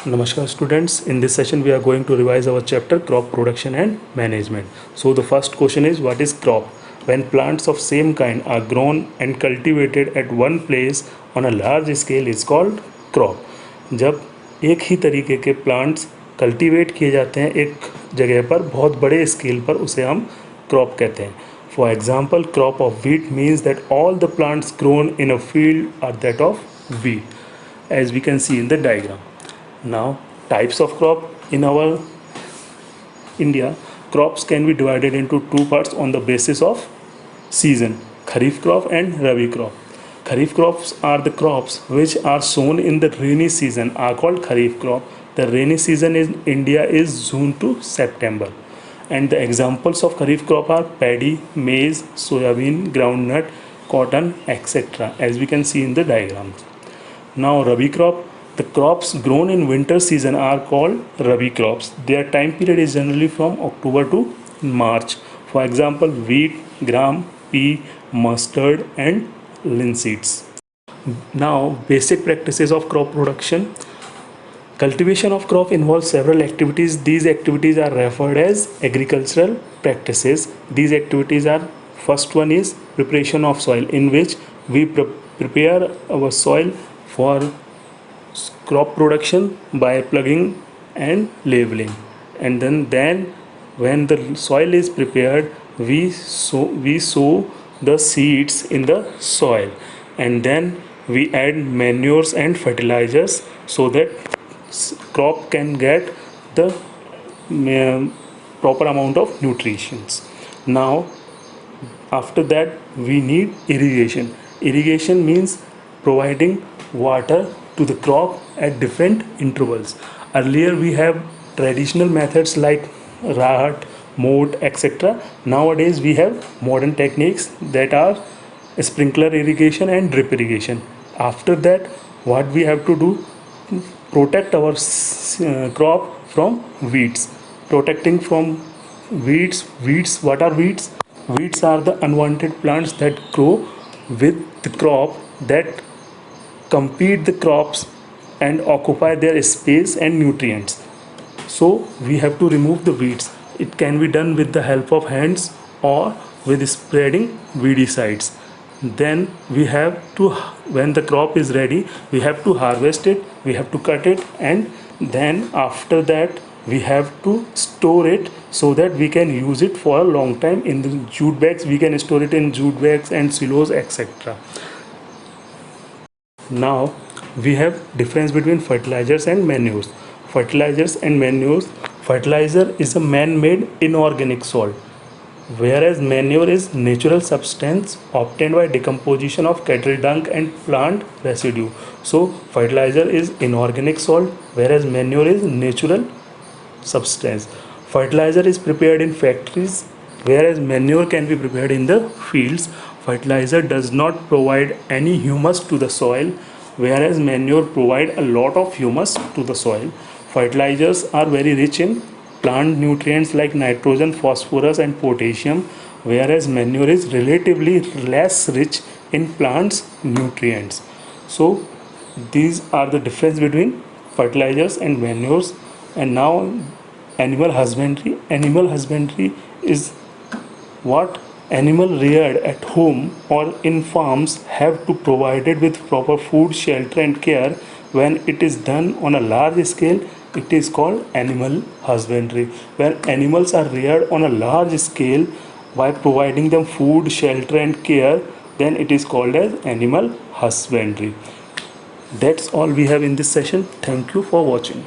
Namaskar students, in this session we are going to revise our chapter crop production and management. So the first question is, what is crop? When plants of same kind are grown and cultivated at one place on a large scale is called crop. जब एक ही तरीके के plants cultivate किए जाते हैं एक जगह पर बहुत बड़े स्केल पर, उसे हम क्रॉप कहते हैं. For example, crop of wheat means that all the plants grown in a field are that of wheat, as we can see in the diagram. Now, types of crop in our India, crops can be divided into two parts on the basis of season: Kharif crop and Rabi crop. Kharif crops are the crops which are sown in the rainy season are called Kharif crop. The rainy season in India is June to September. And the examples of Kharif crop are paddy, maize, soybean, groundnut, cotton, etc. as we can see in the diagrams. Now Rabi crop, the crops grown in winter season are called Rabi crops. Their time period is generally from October to March. For example, wheat, gram, pea, mustard and linseeds. Now basic practices of crop production. Cultivation of crop involves several activities. These activities are referred as agricultural practices. These activities are, first one is preparation of soil, in which we prepare our soil for crop production by plugging and leveling. And then when the soil is prepared, we sow the seeds in the soil, and then we add manures and fertilizers so that crop can get the proper amount of nutrients. Now after that we need irrigation. Irrigation means providing water to the crop at different intervals. Earlier we have traditional methods like rahat, moat, etc. Nowadays we have modern techniques that are sprinkler irrigation and drip irrigation. After that, what we have to do, protect our crop from weeds. Protecting from weeds. What are weeds? Weeds are the unwanted plants that grow with the crop, that compete the crops and occupy their space and nutrients. So we have to remove the weeds. It can be done with the help of hands or with spreading weedicides. Then we have to, when the crop is ready, we have to harvest it, we have to cut it, and then after that we have to store it so that we can use it for a long time in the jute bags. We can store it in jute bags and silos, etc. Now we have difference between fertilizers and manures. Fertilizers and manures. Fertilizer is a man-made inorganic salt, whereas manure is natural substance obtained by decomposition of cattle dung and plant residue. So fertilizer is inorganic salt, whereas manure is natural substance. Fertilizer is prepared in factories, whereas manure can be prepared in the fields. Fertilizer does not provide any humus to the soil, whereas manure provide a lot of humus to the soil. Fertilizers are very rich in plant nutrients like nitrogen, phosphorus and potassium, whereas manure is relatively less rich in plants nutrients. So these are the difference between fertilizers and manures. And now animal husbandry. Animal husbandry is what animal reared at home or in farms have to provided with proper food, shelter and care. When it is done on a large scale, it is called animal husbandry. Where animals are reared on a large scale by providing them food, shelter and care, then it is called as animal husbandry. That's all we have in this session. Thank you for watching.